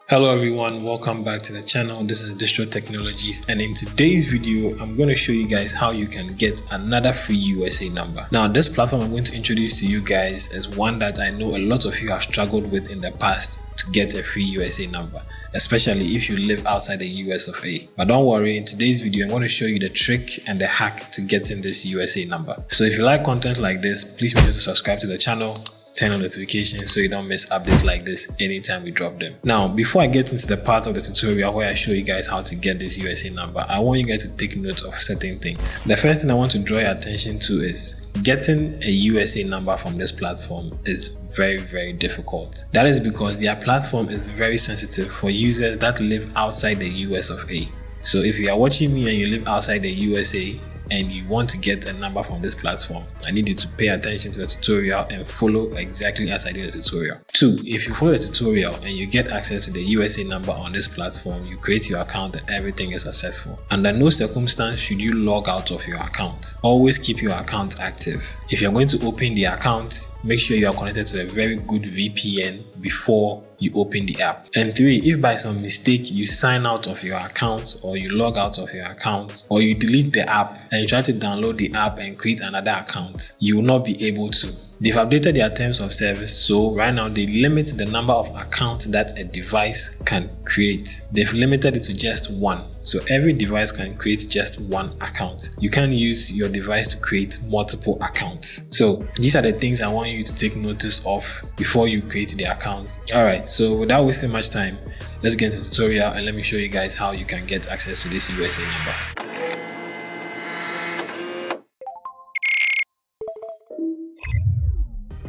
Hello everyone, welcome back to the channel. This is Distro Technologies, and in today's video I'm going to show you guys how you can get another free USA number. Now this platform I'm going to introduce to you guys is one that I know a lot of you have struggled with in the past to get a free USA number, especially if you live outside the US of A. But don't worry, in today's video I'm going to show you the trick and the hack to getting this USA number. So if you like content like this, please make sure to subscribe to the channel, turn on notifications so you don't miss updates like this anytime we drop them. Now, before I get into the part of the tutorial where I show you guys how to get this USA number, I want you guys to take note of certain things. The first thing I want to draw your attention to is getting a USA number from this platform is very difficult. That is because their platform is very sensitive for users that live outside the US of A. So if you are watching me and you live outside the USA, and you want to get a number from this platform, I need you to pay attention to the tutorial and follow exactly as I did the tutorial. 2. If you follow the tutorial and you get access to the USA number on this platform, you create your account and everything is successful. Under no circumstance should you log out of your account. Always keep your account active. If you're going to open the account, make sure you are connected to a very good VPN before you open the app. And 3, if by some mistake you sign out of your account or you log out of your account or you delete the app and you try to download the app and create another account, you will not be able to. They've updated their terms of service, so right now they limit the number of accounts that a device can create. They've limited it to just one. So every device can create just one account. You can't use your device to create multiple accounts. So these are the things I want you to take notice of before you create the account. Alright, so without wasting much time, let's get into the tutorial and let me show you guys how you can get access to this USA number.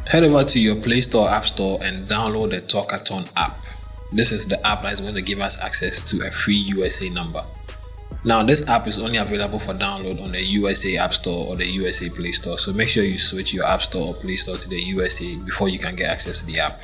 Head over to your Play Store, App Store and download the Talkatone app. This is the app that is going to give us access to a free USA number. Now this app is only available for download on the USA App Store or the USA Play Store, so make sure you switch your App Store or Play Store to the USA before you can get access to the app.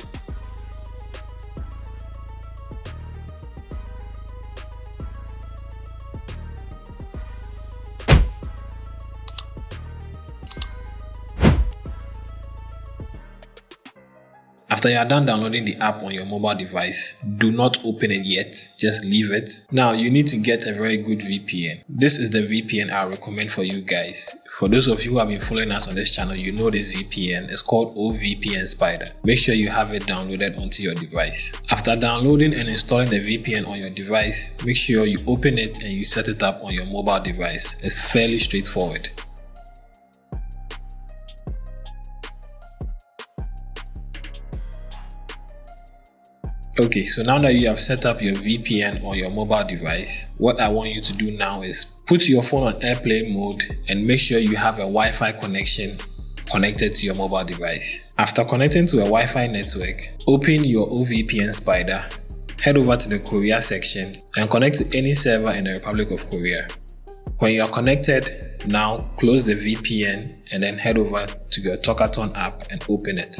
After you are done downloading the app on your mobile device, do not open it yet, just leave it. Now you need to get a very good VPN. This is the VPN I recommend for you guys. For those of you who have been following us on this channel, you know this VPN is called OVPN Spider. Make sure you have it downloaded onto your device. After downloading and installing the VPN on your device, make sure you open it and you set it up on your mobile device. It's fairly straightforward. Okay, so now that you have set up your VPN on your mobile device, what I want you to do now is put your phone on airplane mode and make sure you have a Wi-Fi connection connected to your mobile device. After connecting to a Wi-Fi network, open your OVPN Spider, head over to the Korea section and connect to any server in the Republic of Korea. When you are connected, now close the VPN and then head over to your Talkatone app and open it.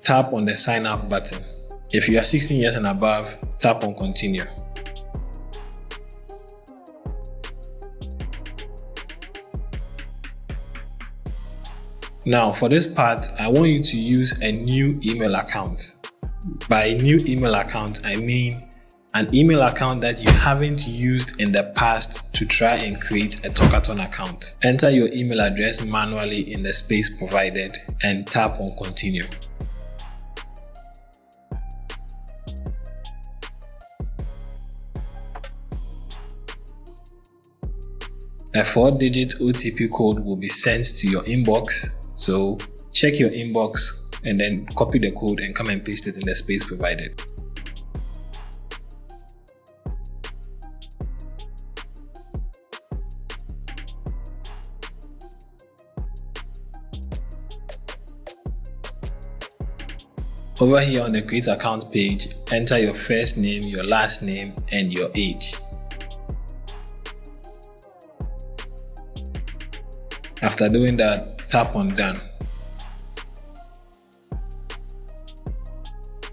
Tap on the sign up button. If you are 16 years and above, tap on continue. Now for this part, I want you to use a new email account. By a new email account, I mean an email account that you haven't used in the past to try and create a Talkatone account. Enter your email address manually in the space provided and tap on continue. A 4-digit OTP code will be sent to your inbox, so check your inbox and then copy the code and come and paste it in the space provided. Over here on the create account page, enter your first name, your last name and your age. After doing that, tap on done.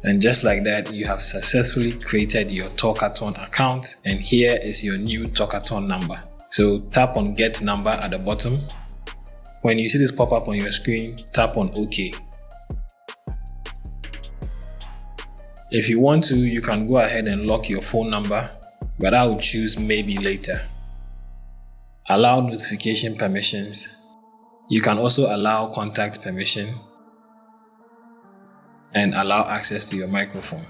And just like that, you have successfully created your Talkatone account, and here is your new Talkatone number. So tap on get number at the bottom. When you see this pop up on your screen, tap on OK. If you want to, you can go ahead and lock your phone number, but I would choose maybe later. Allow notification permissions. You can also allow contact permission and allow access to your microphone.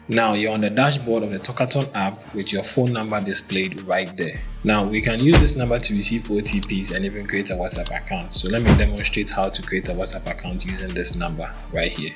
Now you're on the dashboard of the Talkatone app with your phone number displayed right there. Now we can use this number to receive OTPs and even create a WhatsApp account. So let me demonstrate how to create a WhatsApp account using this number right here.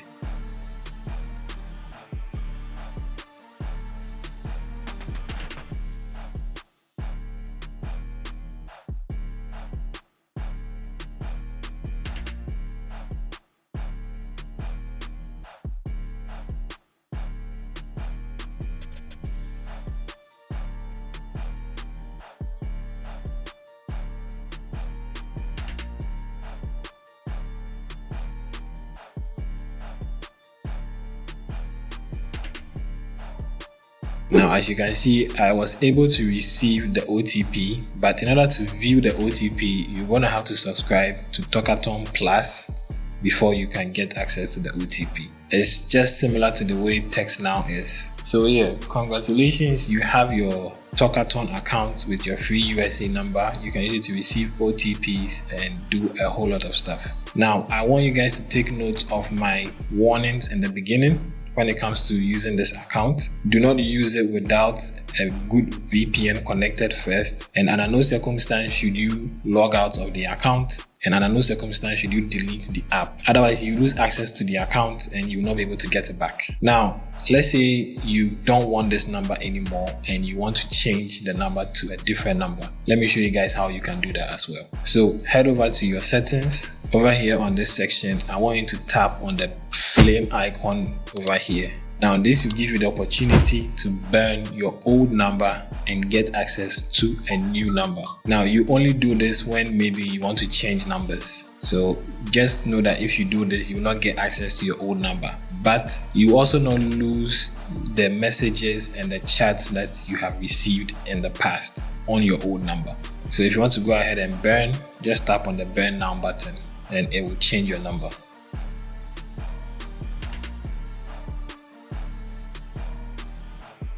Now, as you can see, I was able to receive the OTP, but in order to view the OTP, you're going to have to subscribe to Talkatone Plus before you can get access to the OTP. It's just similar to the way text now is. So yeah, congratulations, you have your Talkatone account with your free USA number. You can use it to receive OTPs and do a whole lot of stuff. Now, I want you guys to take note of my warnings in the beginning. When it comes to using this account, do not use it without a good VPN connected first, and under no circumstance should you log out of the account, and under no circumstance should you delete the app. Otherwise, you lose access to the account and you will not be able to get it back. Now, let's say you don't want this number anymore and you want to change the number to a different number. Let me show you guys how you can do that as well. So head over to your settings. Over here on this section, I want you to tap on the flame icon over here. Now this will give you the opportunity to burn your old number and get access to a new number. Now you only do this when maybe you want to change numbers. So just know that if you do this, you will not get access to your old number, but you also not lose the messages and the chats that you have received in the past on your old number. So if you want to go ahead and burn, just tap on the burn now button and it will change your number.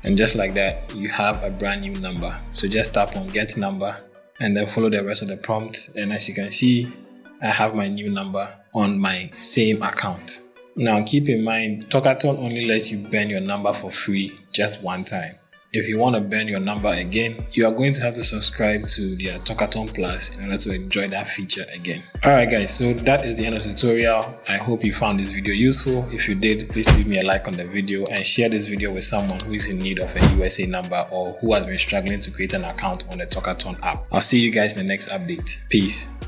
And just like that, you have a brand new number. So just tap on get number and then follow the rest of the prompt. And as you can see, I have my new number on my same account. Now keep in mind, Talkatone only lets you burn your number for free just one time. If you want to burn your number again, you are going to have to subscribe to their Talkatone Plus in order to enjoy that feature again. Alright guys, so that is the end of the tutorial. I hope you found this video useful. If you did, please leave me a like on the video and share this video with someone who is in need of a USA number or who has been struggling to create an account on the Talkatone app. I'll see you guys in the next update. Peace.